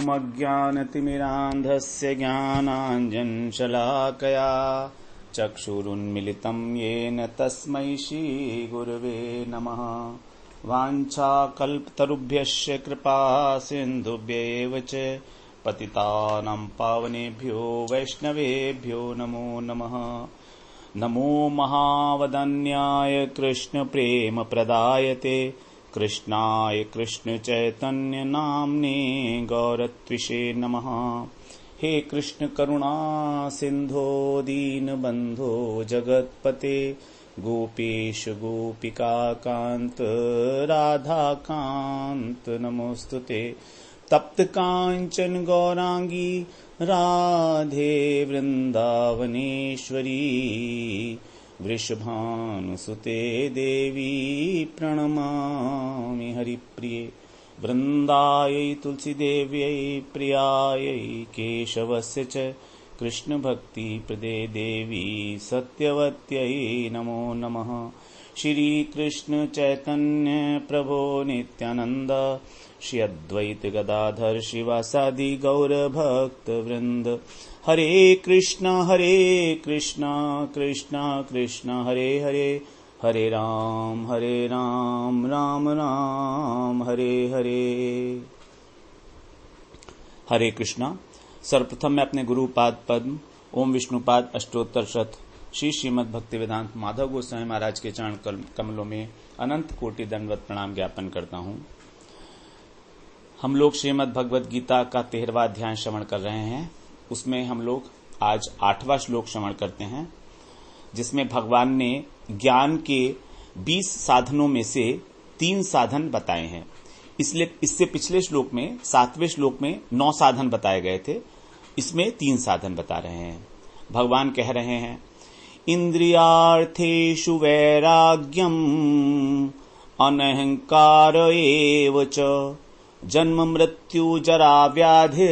ओमज्ञानतिमिरान्धस्य ज्ञानाञ्जनशलाकया चक्षुरुन्मिलितं येन तस्मै श्रीगुरवे नमः। वाञ्छाकल्पतरुभ्यश्च कृपा सिन्धुभ्यैव च पतितानां पावनेभ्यो वैष्णवेभ्यो नमो नमः। नमो महावदन्याय कृष्णप्रेमप्रदायते कृष्णाय कृष्णचैतन्य नाम्ने गौरत्विषे नमः। हे कृष्ण करुणा सिंधो दीनबंधो जगत्पते गोपेश गोपिका कांत राधा कांत नमोस्तुते। तप्त कांचन गौरांगी राधे वृंदावनेश्वरी वृषभानुसुते देवी प्रणमामि हरिप्रिये। वृंदायै तुलसीदेव्यै प्रियायै केशवस्य च कृष्णभक्तिप्रदे देवी सत्यवत्यै नमो नमः। श्रीकृष्ण चैतन्य प्रभो नित्यानंद श्री अद्वैत गदाधर शिवासादि गौर भक्त वृंद। हरे कृष्णा कृष्णा कृष्णा हरे हरे हरे राम राम राम हरे हरे। हरे कृष्णा। सर्वप्रथम मैं अपने गुरुपाद पद्म ओम विष्णुपाद अष्टोत्तर शत श्री श्रीमद् भक्ति वेदांत माधव गोस्वामी महाराज के चरण कमलों में अनंत कोटि दंडवत प्रणाम ज्ञापन करता हूँ। हम लोग श्रीमद् भगवद गीता का 13वां अध्याय श्रवण कर रहे हैं। उसमें हम लोग आज 8वां श्लोक श्रवण करते हैं, जिसमें भगवान ने ज्ञान के 20 साधनों में से 3 साधन बताए हैं। इसलिए इससे पिछले श्लोक में 7वें श्लोक में 9 साधन बताए गए थे, इसमें 3 साधन बता रहे हैं। भगवान कह रहे हैं इंद्रियार्थेषु वैराग्यम अनहंकार एव च जन्म मृत्यु जरा व्याधि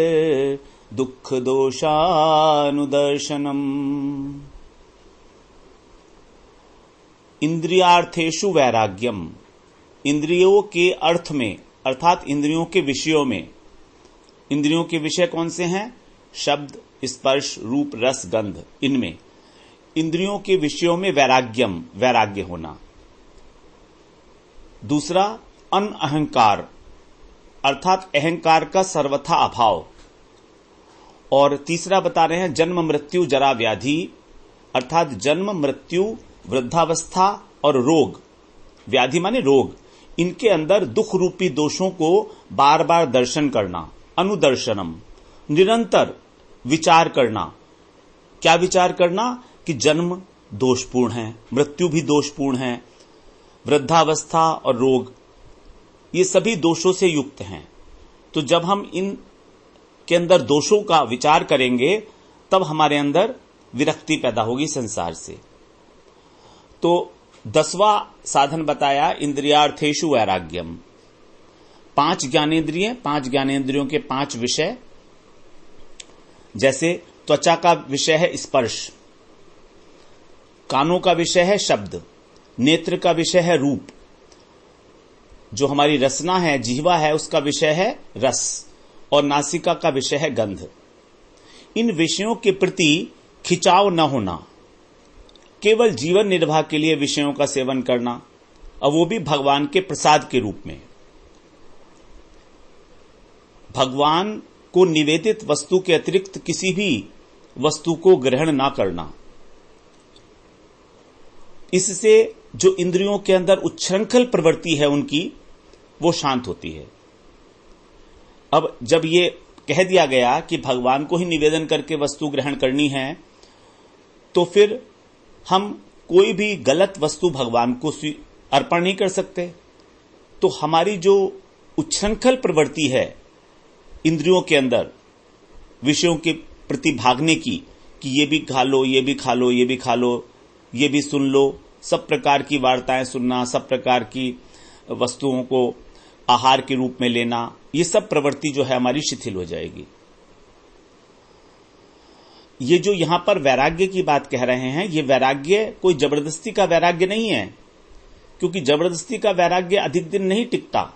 दुख दोषानुदर्शनम। इंद्रियार्थेषु वैराग्यम, इंद्रियों के अर्थ में अर्थात इंद्रियों के विषयों में। इंद्रियों के विषय कौन से हैं? शब्द, स्पर्श, रूप, रस, गंध। इनमें इंद्रियों के विषयों में वैराग्यम, वैराग्य होना। दूसरा अनअहंकार अर्थात अहंकार का सर्वथा अभाव। और तीसरा बता रहे हैं जन्म मृत्यु जरा व्याधि अर्थात जन्म मृत्यु वृद्धावस्था और रोग। व्याधि माने रोग। इनके अंदर दुख रूपी दोषों को बार बार दर्शन करना, अनुदर्शनम, निरंतर विचार करना। क्या विचार करना? कि जन्म दोषपूर्ण है, मृत्यु भी दोषपूर्ण है, वृद्धावस्था और रोग ये सभी दोषों से युक्त हैं। तो जब हम इन के अंदर दोषों का विचार करेंगे तब हमारे अंदर विरक्ति पैदा होगी संसार से। तो 10वां साधन बताया इंद्रियार्थेषु वैराग्यम। 5 ज्ञानेंद्रियों के 5 विषय। जैसे त्वचा का विषय है स्पर्श, कानों का विषय है शब्द, नेत्र का विषय है रूप, जो हमारी रसना है, जिह्वा है, उसका विषय है रस, और नासिका का विषय है गंध। इन विषयों के प्रति खिंचाव न होना, केवल जीवन निर्वाह के लिए विषयों का सेवन करना, और वो भी भगवान के प्रसाद के रूप में। भगवान को निवेदित वस्तु के अतिरिक्त किसी भी वस्तु को ग्रहण ना करना। इससे जो इंद्रियों के अंदर उच्छृंखल प्रवृत्ति है उनकी, वो शांत होती है। अब जब ये कह दिया गया कि भगवान को ही निवेदन करके वस्तु ग्रहण करनी है, तो फिर हम कोई भी गलत वस्तु भगवान को अर्पण नहीं कर सकते। तो हमारी जो उच्छृंखल प्रवृत्ति है इंद्रियों के अंदर विषयों के प्रति भागने की, कि ये भी खा लो, ये भी खा लो, ये भी खा लो, ये भी सुन लो, सब प्रकार की वार्ताएं सुनना, सब प्रकार की वस्तुओं को आहार के रूप में लेना, ये सब प्रवृत्ति जो है हमारी शिथिल हो जाएगी। ये जो यहां पर वैराग्य की बात कह रहे हैं, ये वैराग्य कोई जबरदस्ती का वैराग्य नहीं है, क्योंकि जबरदस्ती का वैराग्य अधिक दिन नहीं टिकता।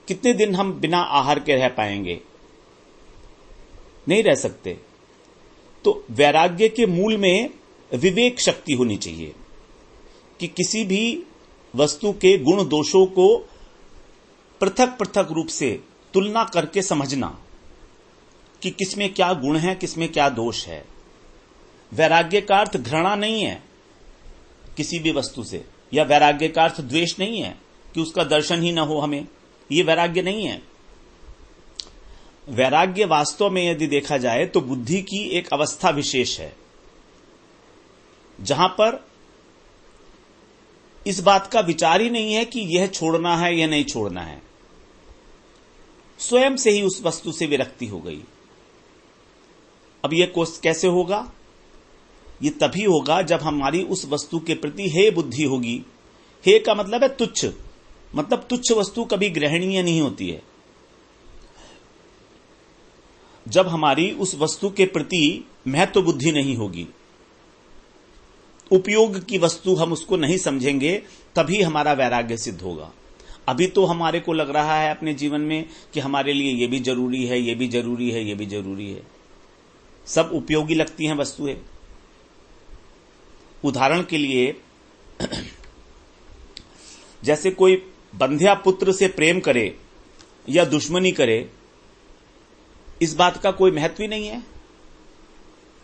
कितने दिन हम बिना आहार के रह पाएंगे? नहीं रह सकते। तो वैराग्य के मूल में विवेक शक्ति होनी चाहिए कि किसी भी वस्तु के गुण दोषों को पृथक पृथक रूप से तुलना करके समझना कि किसमें क्या गुण है, किसमें क्या दोष है। वैराग्य का अर्थ घृणा नहीं है किसी भी वस्तु से, या वैराग्य का अर्थ द्वेष नहीं है कि उसका दर्शन ही ना हो हमें। ये वैराग्य नहीं है। वैराग्य वास्तव में यदि देखा जाए तो बुद्धि की एक अवस्था विशेष है, जहां पर इस बात का विचार ही नहीं है कि यह छोड़ना है या नहीं छोड़ना है। स्वयं से ही उस वस्तु से विरक्ति हो गई। अब यह कैसे होगा? यह तभी होगा जब हमारी उस वस्तु के प्रति हे बुद्धि होगी। हे का मतलब है तुच्छ, मतलब तुच्छ वस्तु कभी ग्रहणीय नहीं होती है। जब हमारी उस वस्तु के प्रति महत्व बुद्धि नहीं होगी, उपयोग की वस्तु हम उसको नहीं समझेंगे, तभी हमारा वैराग्य सिद्ध होगा। अभी तो हमारे को लग रहा है अपने जीवन में कि हमारे लिए ये भी जरूरी है, ये भी जरूरी है, ये भी जरूरी है। सब उपयोगी लगती हैं वस्तुएं। उदाहरण के लिए जैसे कोई बंध्या पुत्र से प्रेम करे या दुश्मनी करे, इस बात का कोई महत्व ही नहीं है।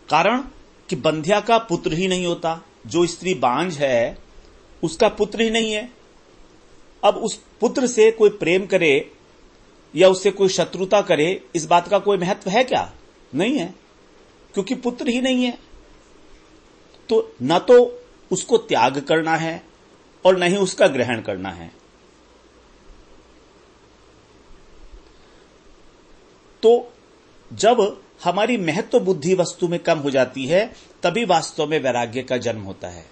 कारण कि बंध्या का पुत्र ही नहीं होता, जो स्त्री बांझ है उसका पुत्र ही नहीं है। अब उस पुत्र से कोई प्रेम करे या उससे कोई शत्रुता करे, इस बात का कोई महत्व है क्या? नहीं है, क्योंकि पुत्र ही नहीं है। तो न तो उसको त्याग करना है और न ही उसका ग्रहण करना है। तो जब हमारी महत्व बुद्धि वस्तु में कम हो जाती है, तभी वास्तव में वैराग्य का जन्म होता है।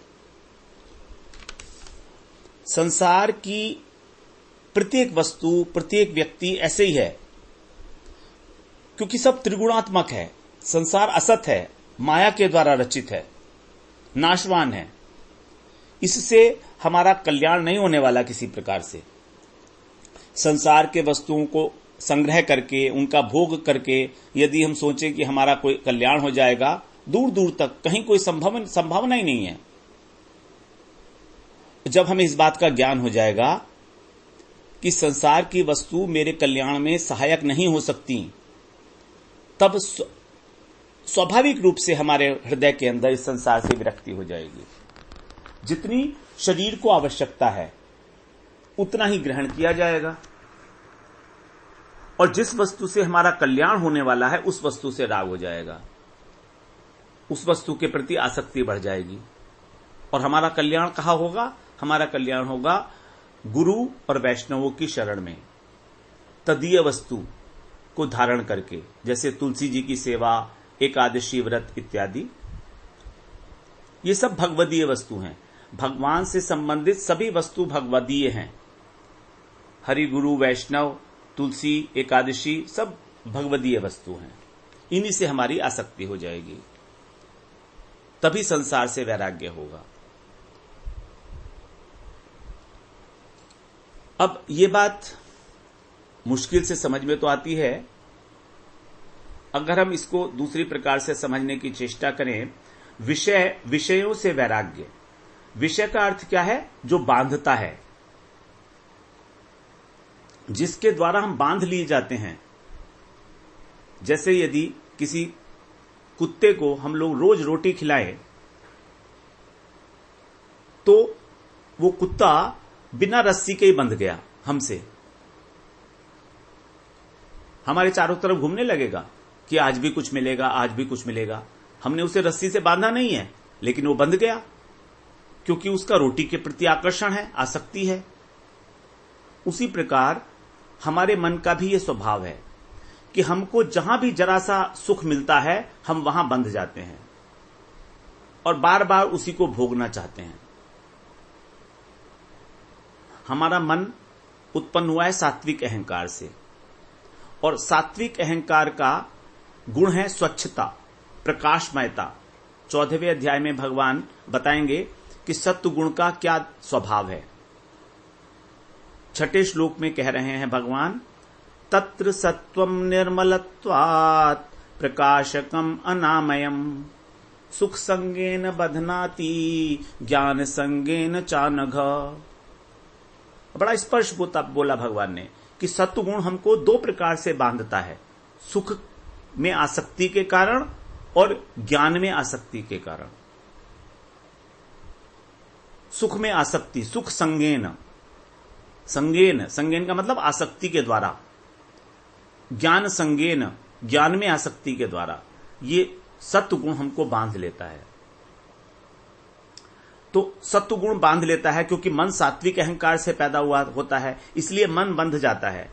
संसार की प्रत्येक वस्तु, प्रत्येक व्यक्ति ऐसे ही है, क्योंकि सब त्रिगुणात्मक है। संसार असत है, माया के द्वारा रचित है, नाशवान है। इससे हमारा कल्याण नहीं होने वाला किसी प्रकार से। संसार के वस्तुओं को संग्रह करके, उनका भोग करके यदि हम सोचें कि हमारा कोई कल्याण हो जाएगा, दूर दूर तक कहीं कोई संभावना ही नहीं है। जब हमें इस बात का ज्ञान हो जाएगा कि संसार की वस्तु मेरे कल्याण में सहायक नहीं हो सकती, तब स्वाभाविक रूप से हमारे हृदय के अंदर इस संसार से विरक्ति हो जाएगी। जितनी शरीर को आवश्यकता है उतना ही ग्रहण किया जाएगा, और जिस वस्तु से हमारा कल्याण होने वाला है उस वस्तु से राग हो जाएगा, उस वस्तु के प्रति आसक्ति बढ़ जाएगी। और हमारा कल्याण कहां होगा? हमारा कल्याण होगा गुरु और वैष्णवों की शरण में, तदीय वस्तु को धारण करके, जैसे तुलसी जी की सेवा, एकादशी व्रत इत्यादि। ये सब भगवदीय वस्तु हैं। भगवान से संबंधित सभी वस्तु भगवदीय हैं। हरि, गुरु, वैष्णव, तुलसी, एकादशी सब भगवदीय वस्तु हैं। इन्हीं से हमारी आसक्ति हो जाएगी, तभी संसार से वैराग्य होगा। अब ये बात मुश्किल से समझ में तो आती है। अगर हम इसको दूसरी प्रकार से समझने की चेष्टा करें, विषयों से वैराग्य। विषय का अर्थ क्या है? जो बांधता है, जिसके द्वारा हम बांध लिए जाते हैं। जैसे यदि किसी कुत्ते को हम लोग रोज रोटी खिलाएं, तो वो कुत्ता बिना रस्सी के ही बंध गया हमसे, हमारे चारों तरफ घूमने लगेगा कि आज भी कुछ मिलेगा, आज भी कुछ मिलेगा। हमने उसे रस्सी से बांधा नहीं है, लेकिन वो बंध गया, क्योंकि उसका रोटी के प्रति आकर्षण है, आसक्ति है। उसी प्रकार हमारे मन का भी यह स्वभाव है कि हमको जहां भी जरा सा सुख मिलता है, हम वहां बंध जाते हैं और बार बार उसी को भोगना चाहते हैं। हमारा मन उत्पन्न हुआ है सात्विक अहंकार से, और सात्विक अहंकार का गुण है स्वच्छता, प्रकाशमयता। 14वें अध्याय में भगवान बताएंगे कि सत्व गुण का क्या स्वभाव है। छठे श्लोक में कह रहे हैं भगवान, तत्र सत्वम निर्मलत्वात् प्रकाशकम अनामयम सुख संगेन बधनाति ज्ञान संगेन चानघ। बड़ा स्पर्श बोला भगवान ने कि सत्वगुण हमको दो प्रकार से बांधता है, सुख में आसक्ति के कारण और ज्ञान में आसक्ति के कारण। सुख में आसक्ति, सुख संगेन, संगेन का मतलब आसक्ति के द्वारा, ज्ञान संगेन, ज्ञान में आसक्ति के द्वारा, ये सत्वगुण हमको बांध लेता है। तो सत्वगुण बांध लेता है क्योंकि मन सात्विक अहंकार से पैदा हुआ होता है, इसलिए मन बंध जाता है।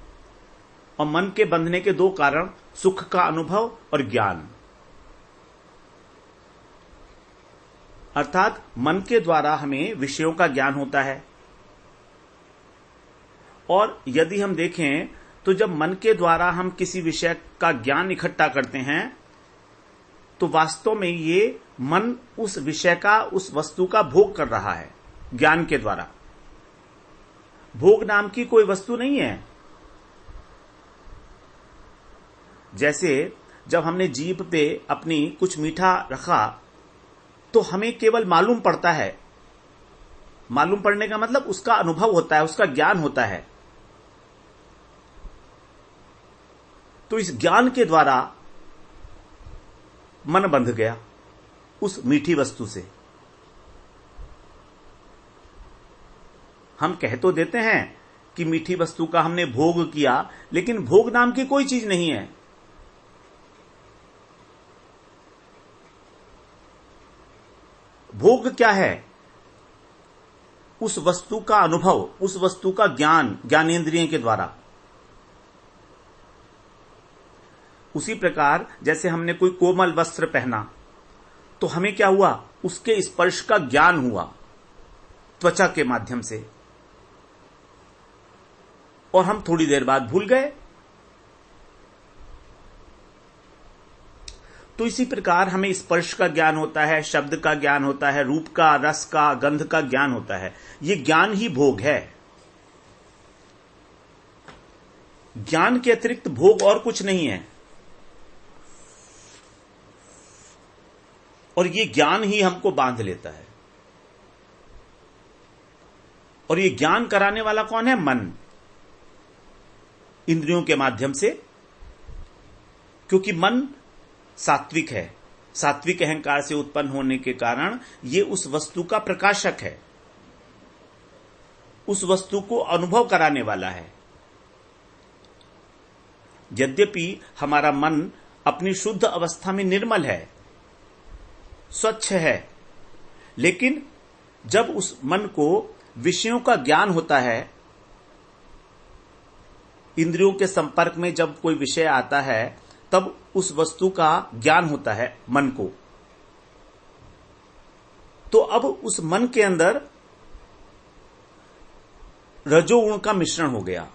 और मन के बंधने के दो कारण, सुख का अनुभव और ज्ञान। अर्थात मन के द्वारा हमें विषयों का ज्ञान होता है। और यदि हम देखें तो जब मन के द्वारा हम किसी विषय का ज्ञान इकट्ठा करते हैं तो वास्तव में ये मन उस विषय का, उस वस्तु का भोग कर रहा है ज्ञान के द्वारा। भोग नाम की कोई वस्तु नहीं है। जैसे जब हमने जीभ पे अपनी कुछ मीठा रखा तो हमें केवल मालूम पड़ता है। मालूम पड़ने का मतलब उसका अनुभव होता है, उसका ज्ञान होता है। तो इस ज्ञान के द्वारा मन बंध गया उस मीठी वस्तु से। हम कह तो देते हैं कि मीठी वस्तु का हमने भोग किया, लेकिन भोग नाम की कोई चीज नहीं है। भोग क्या है? उस वस्तु का अनुभव, उस वस्तु का ज्ञान, ज्ञानेंद्रियों के द्वारा। उसी प्रकार जैसे हमने कोई कोमल वस्त्र पहना तो हमें क्या हुआ? उसके स्पर्श का ज्ञान हुआ त्वचा के माध्यम से, और हम थोड़ी देर बाद भूल गए। तो इसी प्रकार हमें स्पर्श का ज्ञान होता है, शब्द का ज्ञान होता है, रूप का, रस का, गंध का ज्ञान होता है। ये ज्ञान ही भोग है। ज्ञान के अतिरिक्त भोग और कुछ नहीं है। और ये ज्ञान ही हमको बांध लेता है। और ये ज्ञान कराने वाला कौन है? मन, इंद्रियों के माध्यम से। क्योंकि मन सात्विक है, सात्विक अहंकार से उत्पन्न होने के कारण ये उस वस्तु का प्रकाशक है, उस वस्तु को अनुभव कराने वाला है। यद्यपि हमारा मन अपनी शुद्ध अवस्था में निर्मल है, स्वच्छ है, लेकिन जब उस मन को विषयों का ज्ञान होता है, इंद्रियों के संपर्क में जब कोई विषय आता है, तब उस वस्तु का ज्ञान होता है मन को। तो अब उस मन के अंदर रजोगुण का मिश्रण हो गया,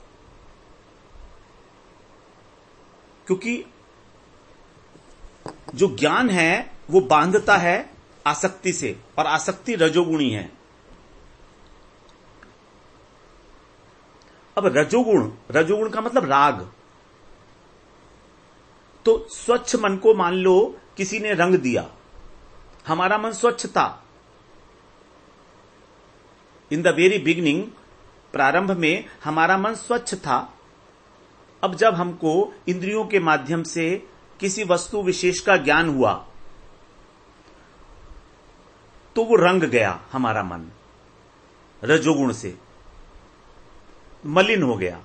क्योंकि जो ज्ञान है वो बांधता है आसक्ति से, और आसक्ति रजोगुणी है। अब रजोगुण का मतलब राग। तो स्वच्छ मन को मान लो किसी ने रंग दिया, हमारा मन स्वच्छ था। इन द वेरी बिगिनिंग, प्रारंभ में हमारा मन स्वच्छ था। अब जब हमको इंद्रियों के माध्यम से किसी वस्तु विशेष का ज्ञान हुआ तो वो रंग गया, हमारा मन रजोगुण से मलिन हो गया।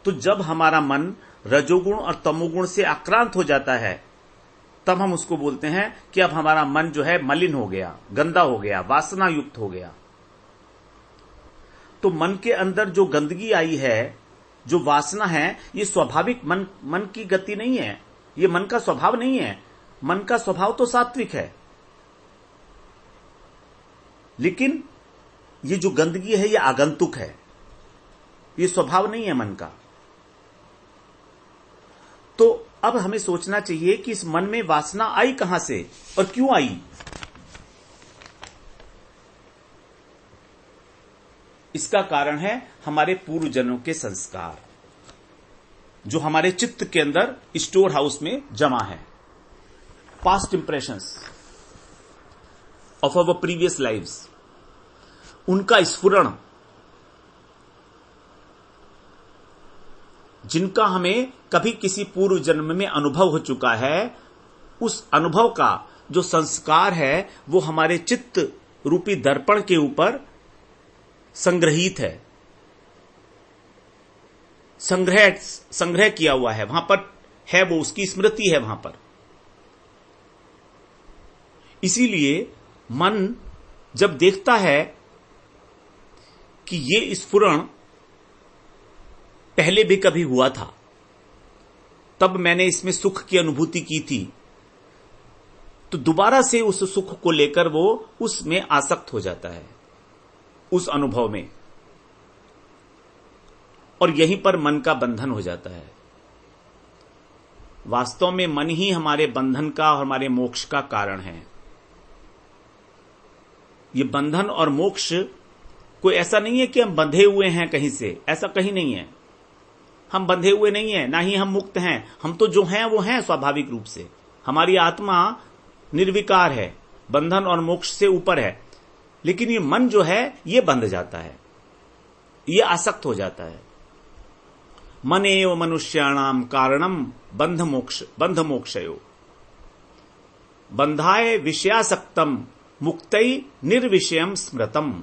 तो जब हमारा मन रजोगुण और तमोगुण से आक्रांत हो जाता है, तब हम उसको बोलते हैं कि अब हमारा मन जो है मलिन हो गया, गंदा हो गया, वासना युक्त हो गया। तो मन के अंदर जो गंदगी आई है, जो वासना है, ये स्वाभाविक मन की गति नहीं है, ये मन का स्वभाव नहीं है। मन का स्वभाव तो सात्विक है, लेकिन ये जो गंदगी है ये आगंतुक है, ये स्वभाव नहीं है मन का। तो अब हमें सोचना चाहिए कि इस मन में वासना आई कहां से और क्यों आई। इसका कारण है हमारे पूर्व जन्मों के संस्कार, जो हमारे चित्त के अंदर स्टोर हाउस में जमा है। Past impressions of our previous lives, उनका स्फुरण, जिनका हमें कभी किसी पूर्व जन्म में अनुभव हो चुका है, उस अनुभव का जो संस्कार है वो हमारे चित्त रूपी दर्पण के ऊपर संग्रहित है, संग्रह किया हुआ है, वहां पर है, वो उसकी स्मृति है वहां पर। इसीलिए मन जब देखता है कि ये स्फुरण पहले भी कभी हुआ था, तब मैंने इसमें सुख की अनुभूति की थी, तो दोबारा से उस सुख को लेकर वो उसमें आसक्त हो जाता है, उस अनुभव में, और यहीं पर मन का बंधन हो जाता है। वास्तव में मन ही हमारे बंधन का और हमारे मोक्ष का कारण है। ये बंधन और मोक्ष कोई ऐसा नहीं है कि हम बंधे हुए हैं कहीं से, ऐसा कहीं नहीं है। हम बंधे हुए नहीं है, ना ही हम मुक्त हैं। हम तो जो हैं वो हैं स्वाभाविक रूप से। हमारी आत्मा निर्विकार है, बंधन और मोक्ष से ऊपर है, लेकिन ये मन जो है ये बंध जाता है, ये आसक्त हो जाता है। मन एव मनुष्याणाम कारणम बंध मोक्षयो, बंधाय विषयासक्तम मुक्तई निर्विषयम स्मृतम।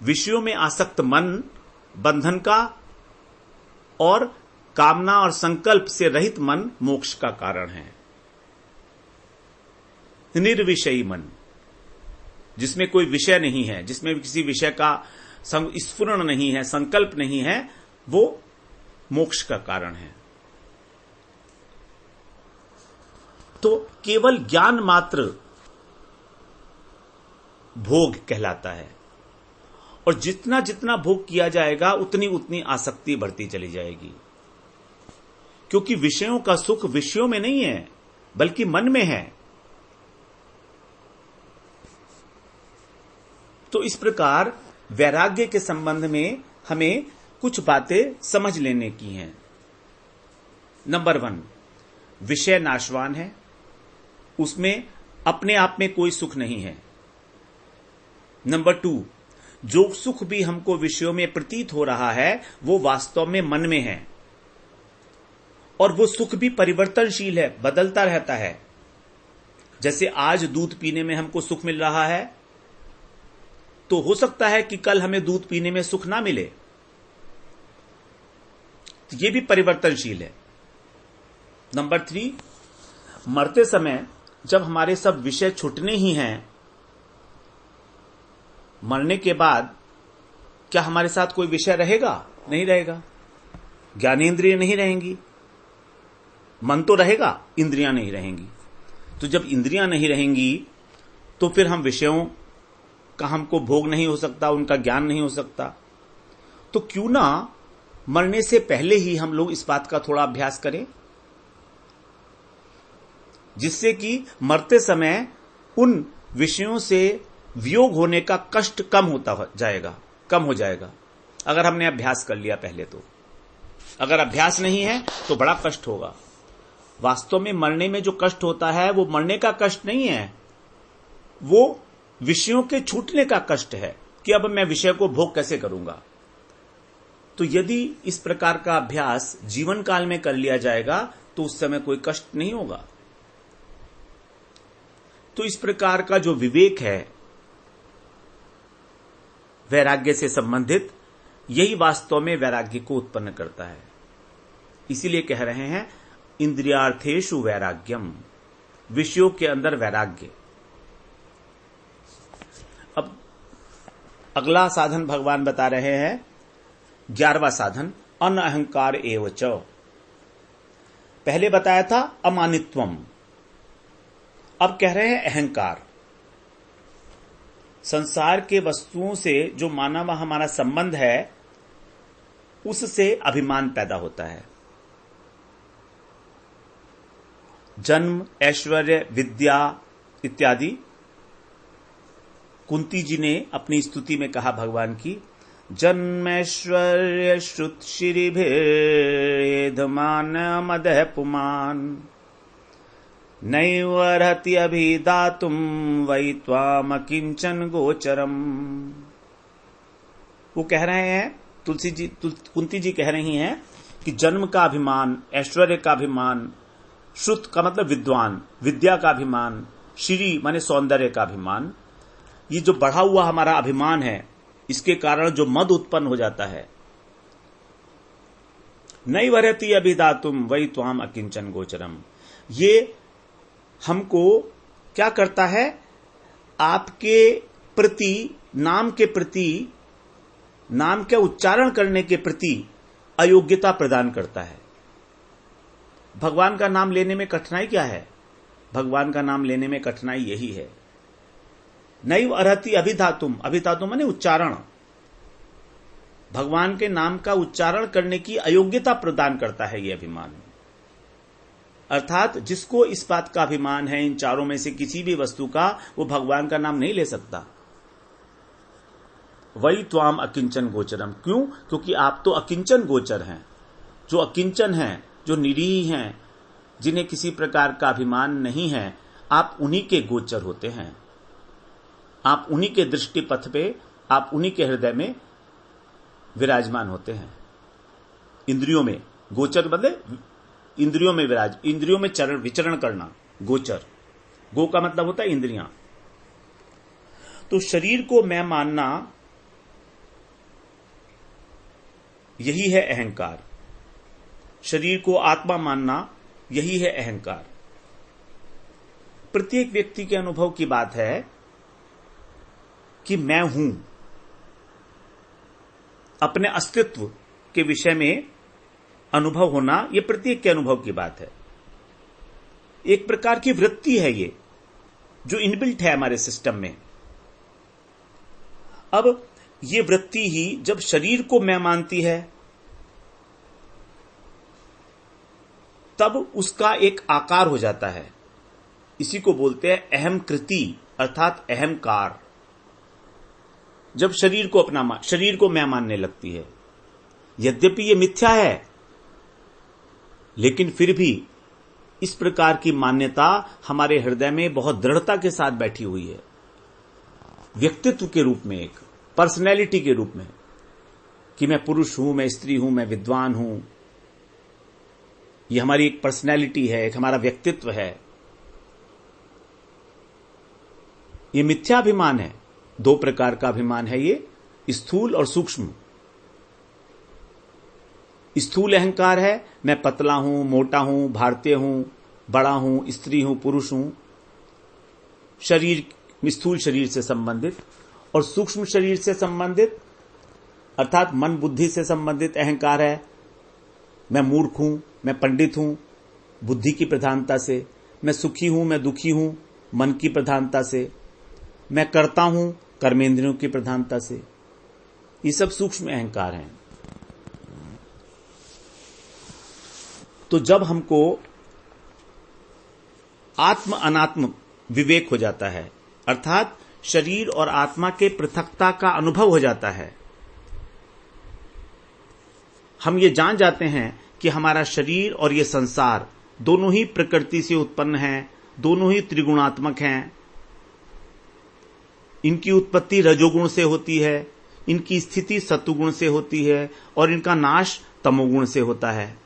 विषयों में आसक्त मन बंधन का और कामना और संकल्प से रहित मन मोक्ष का कारण है। निर्विषयी मन, जिसमें कोई विषय नहीं है, जिसमें किसी विषय का स्फुरण नहीं है, संकल्प नहीं है, वो मोक्ष का कारण है। तो केवल ज्ञान मात्र भोग कहलाता है, और जितना जितना भोग किया जाएगा उतनी उतनी आसक्ति बढ़ती चली जाएगी, क्योंकि विषयों का सुख विषयों में नहीं है बल्कि मन में है। तो इस प्रकार वैराग्य के संबंध में हमें कुछ बातें समझ लेने की हैं। नंबर 1, विषय नाशवान है, उसमें अपने आप में कोई सुख नहीं है। नंबर 2, जो सुख भी हमको विषयों में प्रतीत हो रहा है वो वास्तव में मन में है, और वो सुख भी परिवर्तनशील है, बदलता रहता है। जैसे आज दूध पीने में हमको सुख मिल रहा है, तो हो सकता है कि कल हमें दूध पीने में सुख ना मिले, तो ये भी परिवर्तनशील है। नंबर 3, मरते समय जब हमारे सब विषय छूटने ही हैं, मरने के बाद क्या हमारे साथ कोई विषय रहेगा? नहीं रहेगा। ज्ञानेंद्रिय नहीं रहेंगी, मन तो रहेगा, इंद्रियां नहीं रहेंगी। तो जब इंद्रियां नहीं रहेंगी तो फिर हम विषयों का हमको भोग नहीं हो सकता, उनका ज्ञान नहीं हो सकता। तो क्यों ना मरने से पहले ही हम लोग इस बात का थोड़ा अभ्यास करें, जिससे कि मरते समय उन विषयों से वियोग होने का कष्ट कम हो जाएगा अगर हमने अभ्यास कर लिया पहले। तो अगर अभ्यास नहीं है तो बड़ा कष्ट होगा। वास्तव में मरने में जो कष्ट होता है वो मरने का कष्ट नहीं है, वो विषयों के छूटने का कष्ट है कि अब मैं विषय को भोग कैसे करूंगा। तो यदि इस प्रकार का अभ्यास जीवन काल में कर लिया जाएगा तो उस समय कोई कष्ट नहीं होगा। तो इस प्रकार का जो विवेक है वैराग्य से संबंधित, यही वास्तव में वैराग्य को उत्पन्न करता है। इसीलिए कह रहे हैं इंद्रियार्थेषु वैराग्यम, विषयों के अंदर वैराग्य। अब अगला साधन भगवान बता रहे हैं, 11वां साधन, अनअहंकार एव च। पहले बताया था अमानित्वम, अब कह रहे हैं अहंकार। संसार के वस्तुओं से जो मानव हमारा संबंध है उससे अभिमान पैदा होता है। जन्म, ऐश्वर्य, विद्या इत्यादि कुंती जी ने अपनी स्तुति में कहा भगवान की, जन्मैश्वर्य श्रुत श्रीभिर्येधमान मदः पुमान नैवर्हति अभिदातुम वै त्वाम किंचन गोचरम। वो कह रहे हैं, कुंती जी कह रही हैं कि जन्म का अभिमान, ऐश्वर्य का अभिमान, श्रुत का मतलब विद्वान, विद्या का अभिमान, श्री माने सौंदर्य का अभिमान, ये जो बढ़ा हुआ हमारा अभिमान है, इसके कारण जो मद उत्पन्न हो जाता है, नई वरती अभिदातुम वही त्वाम अकिंचन गोचरम, ये हमको क्या करता है, आपके प्रति, नाम के प्रति, नाम के उच्चारण करने के प्रति अयोग्यता प्रदान करता है। भगवान का नाम लेने में कठिनाई क्या है? भगवान का नाम लेने में कठिनाई यही है, नैव अर्हति अभिधातुम, अभिधातुम माने उच्चारण, भगवान के नाम का उच्चारण करने की अयोग्यता प्रदान करता है यह अभिमान। अर्थात जिसको इस बात का अभिमान है, इन चारों में से किसी भी वस्तु का, वो भगवान का नाम नहीं ले सकता। वही त्वाम अकिंचन गोचरम, क्यों? क्योंकि आप तो अकिंचन गोचर हैं। जो अकिंचन हैं, जो निरीह हैं, जिन्हें किसी प्रकार का अभिमान नहीं है, आप उन्हीं के गोचर होते हैं। आप उन्हीं के दृष्टि पथ पे, आप उन्हीं के हृदय में विराजमान होते हैं। इंद्रियों में गोचर मतलब इंद्रियों में इंद्रियों में विचरण करना, गोचर। गो का मतलब होता है इंद्रियां। तो शरीर को मैं मानना, यही है अहंकार। शरीर को आत्मा मानना, यही है अहंकार। प्रत्येक व्यक्ति के अनुभव की बात है कि मैं हूं, अपने अस्तित्व के विषय में अनुभव होना, यह प्रत्येक के अनुभव की बात है। एक प्रकार की वृत्ति है ये, जो इनबिल्ट है हमारे सिस्टम में। अब ये वृत्ति ही जब शरीर को मैं मानती है, तब उसका एक आकार हो जाता है। इसी को बोलते हैं अहम कृति, अर्थात अहंकार। जब शरीर को मैं मानने लगती है, यद्यपि ये मिथ्या है, लेकिन फिर भी इस प्रकार की मान्यता हमारे हृदय में बहुत दृढ़ता के साथ बैठी हुई है, व्यक्तित्व के रूप में, एक पर्सनैलिटी के रूप में, कि मैं पुरुष हूं, मैं स्त्री हूं, मैं विद्वान हूं। ये हमारी एक पर्सनैलिटी है, एक हमारा व्यक्तित्व है। ये मिथ्याभिमान है। दो प्रकार का अभिमान है ये, स्थूल और सूक्ष्म। स्थूल अहंकार है, मैं पतला हूं, मोटा हूं, भारतीय हूं, बड़ा हूं, स्त्री हूं, पुरुष हूं, शरीर, स्थूल शरीर से संबंधित। और सूक्ष्म शरीर से संबंधित अर्थात मन बुद्धि से संबंधित अहंकार है, मैं मूर्ख हूं, मैं पंडित हूं, बुद्धि की प्रधानता से, मैं सुखी हूं, मैं दुखी हूं, मन की प्रधानता से, मैं करता हूं, कर्मेंद्रियों की प्रधानता से। ये सब सूक्ष्म अहंकार हैं। तो जब हमको आत्म अनात्म विवेक हो जाता है, अर्थात शरीर और आत्मा के पृथकता का अनुभव हो जाता है, हम ये जान जाते हैं कि हमारा शरीर और ये संसार दोनों ही प्रकृति से उत्पन्न हैं, दोनों ही त्रिगुणात्मक हैं। इनकी उत्पत्ति रजोगुण से होती है, इनकी स्थिति सत्वगुण से होती है और इनका नाश तमोगुण से होता है।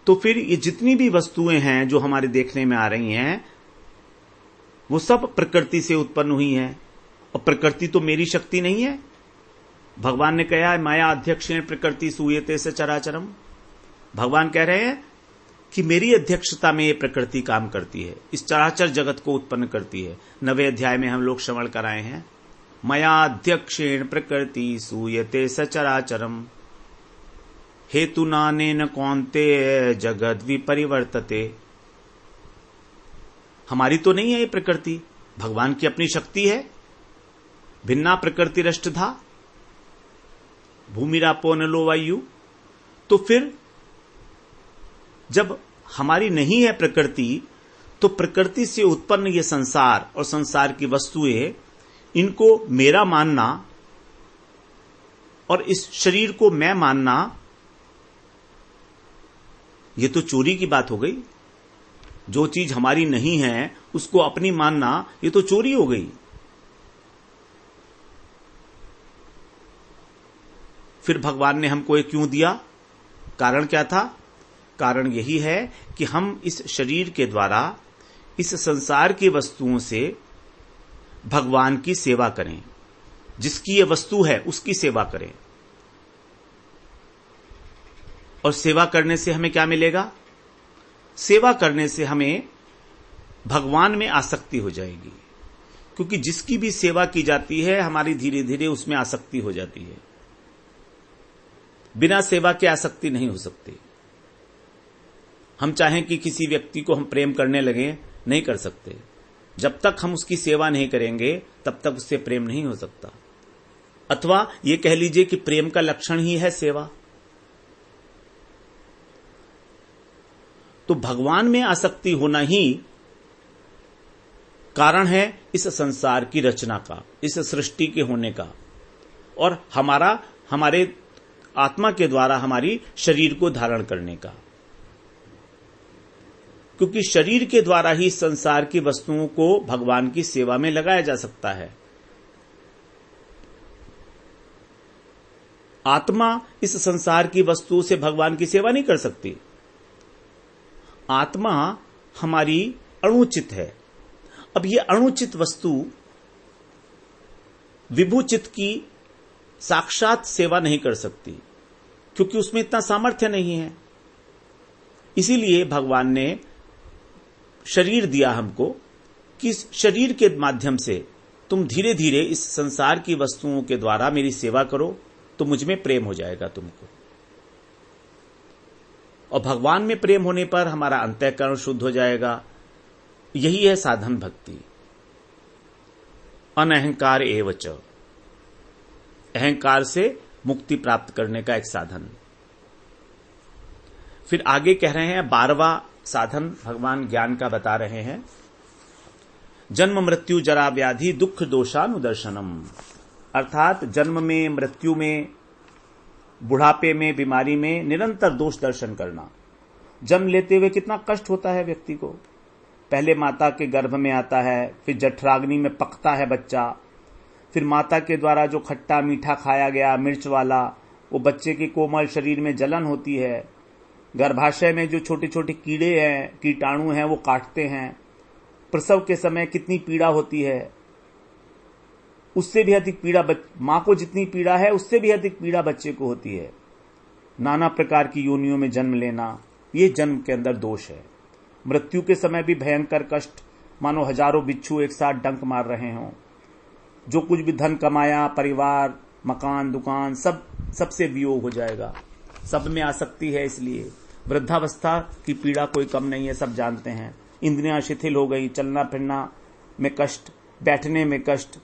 तो फिर ये जितनी भी वस्तुएं हैं जो हमारे देखने में आ रही हैं, वो सब प्रकृति से उत्पन्न हुई हैं। और प्रकृति तो मेरी शक्ति नहीं है। भगवान ने कहा है, माया अध्यक्षेण प्रकृति सूयते से चराचरम। भगवान कह रहे हैं कि मेरी अध्यक्षता में ये प्रकृति काम करती है, इस चराचर जगत को उत्पन्न करती है। 9वें अध्याय में हम लोग श्रवण कराए हैं, मया अध्यक्षेण प्रकृति सूयते सचराचरम हेतु नानेन कौन्ते जगद विपरिवर्तते। हमारी तो नहीं है ये प्रकृति, भगवान की अपनी शक्ति है। भिन्ना प्रकृति रष्टधा भूमिरापो नलो वायु। तो फिर जब हमारी नहीं है प्रकृति, तो प्रकृति से उत्पन्न ये संसार और संसार की वस्तुएं, इनको मेरा मानना और इस शरीर को मैं मानना, ये तो चोरी की बात हो गई। जो चीज हमारी नहीं है उसको अपनी मानना, ये तो चोरी हो गई। फिर भगवान ने हमको ये क्यों दिया? कारण क्या था? कारण यही है कि हम इस शरीर के द्वारा इस संसार की वस्तुओं से भगवान की सेवा करें, जिसकी ये वस्तु है उसकी सेवा करें। और सेवा करने से हमें क्या मिलेगा? सेवा करने से हमें भगवान में आसक्ति हो जाएगी, क्योंकि जिसकी भी सेवा की जाती है हमारी धीरे धीरे उसमें आसक्ति हो जाती है। बिना सेवा के आसक्ति नहीं हो सकती। हम चाहें कि किसी व्यक्ति को हम प्रेम करने लगे, नहीं कर सकते। जब तक हम उसकी सेवा नहीं करेंगे तब तक उससे प्रेम नहीं हो सकता। अथवा यह कह लीजिए कि प्रेम का लक्षण ही है सेवा। तो भगवान में आसक्ति होना ही कारण है इस संसार की रचना का, इस सृष्टि के होने का, और हमारे आत्मा के द्वारा हमारी शरीर को धारण करने का। क्योंकि शरीर के द्वारा ही संसार की वस्तुओं को भगवान की सेवा में लगाया जा सकता है। आत्मा इस संसार की वस्तुओं से भगवान की सेवा नहीं कर सकती। आत्मा हमारी अणुचित है। अब ये अणुचित वस्तु विभुचित की साक्षात सेवा नहीं कर सकती, क्योंकि उसमें इतना सामर्थ्य नहीं है। इसीलिए भगवान ने शरीर दिया हमको कि इस शरीर के माध्यम से तुम धीरे धीरे इस संसार की वस्तुओं के द्वारा मेरी सेवा करो, तो मुझ में प्रेम हो जाएगा तुमको। और भगवान में प्रेम होने पर हमारा अंतःकरण शुद्ध हो जाएगा। यही है साधन भक्ति। अनअहंकार एवच, अहंकार से मुक्ति प्राप्त करने का एक साधन। फिर आगे कह रहे हैं 12वां साधन भगवान ज्ञान का बता रहे हैं। जन्म मृत्यु जरा व्याधि दुख दोषानुदर्शनम, अर्थात जन्म में, मृत्यु में, बुढ़ापे में, बीमारी में निरंतर दोष दर्शन करना। जन्म लेते हुए कितना कष्ट होता है व्यक्ति को। पहले माता के गर्भ में आता है, फिर जठराग्नि में पकता है बच्चा, फिर माता के द्वारा जो खट्टा मीठा खाया गया मिर्च वाला, वो बच्चे के कोमल शरीर में जलन होती है। गर्भाशय में जो छोटे छोटे कीड़े हैं, कीटाणु हैं, वो काटते हैं। प्रसव के समय कितनी पीड़ा होती है, उससे भी अधिक पीड़ा मां को जितनी पीड़ा है उससे भी अधिक पीड़ा बच्चे को होती है। नाना प्रकार की योनियों में जन्म लेना, ये जन्म के अंदर दोष है। मृत्यु के समय भी भयंकर कष्ट, मानो हजारों बिच्छू एक साथ डंक मार रहे हों। जो कुछ भी धन कमाया, परिवार, मकान, दुकान, सबसे वियोग हो जाएगा। सब में आसक्ति है। इसलिए वृद्धावस्था की पीड़ा कोई कम नहीं है, सब जानते हैं। इंद्रियां शिथिल हो गई, चलना फिरना में कष्ट, बैठने में कष्ट,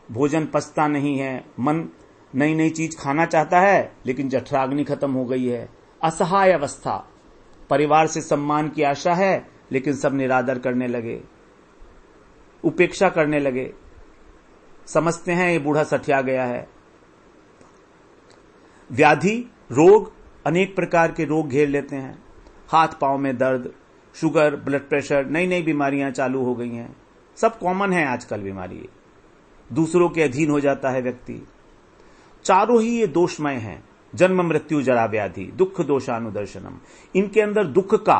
भोजन पचता नहीं है, मन नई नई चीज खाना चाहता है लेकिन जठराग्नि खत्म हो गई है। असहाय अवस्था, परिवार से सम्मान की आशा है लेकिन सब निरादर करने लगे, उपेक्षा करने लगे, समझते हैं ये बूढ़ा सठिया गया है। व्याधि, रोग, अनेक प्रकार के रोग घेर लेते हैं। हाथ पांव में दर्द, शुगर, ब्लड प्रेशर, नई नई बीमारियां चालू हो गई हैं। सब कॉमन है आजकल बीमारी। दूसरों के अधीन हो जाता है व्यक्ति। चारों ही ये दोषमय हैं। जन्म मृत्यु जरा व्याधि दुख दोषानुदर्शनम, इनके अंदर दुख का,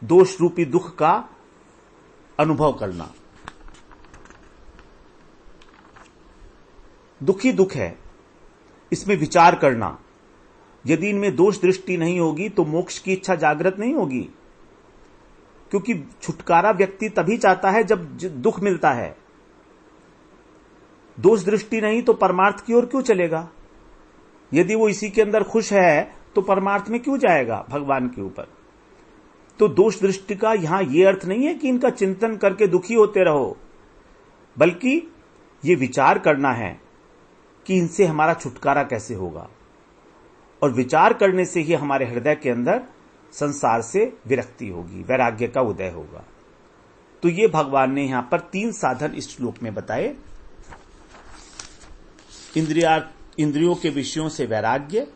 दोष रूपी दुख का अनुभव करना। दुख ही दुख है, इसमें विचार करना। यदि इनमें दोष दृष्टि नहीं होगी तो मोक्ष की इच्छा जागृत नहीं होगी, क्योंकि छुटकारा व्यक्ति तभी चाहता है जब दुख मिलता है। दोष दृष्टि नहीं तो परमार्थ की ओर क्यों चलेगा? यदि वो इसी के अंदर खुश है तो परमार्थ में क्यों जाएगा भगवान के ऊपर? तो दोष दृष्टि का यहां यह अर्थ नहीं है कि इनका चिंतन करके दुखी होते रहो, बल्कि ये विचार करना है कि इनसे हमारा छुटकारा कैसे होगा। और विचार करने से ही हमारे हृदय के अंदर संसार से विरक्ति होगी, वैराग्य का उदय होगा। तो ये भगवान ने यहां पर 3 साधन इस श्लोक में बताए। इंद्रियों के विषयों से वैराग्य,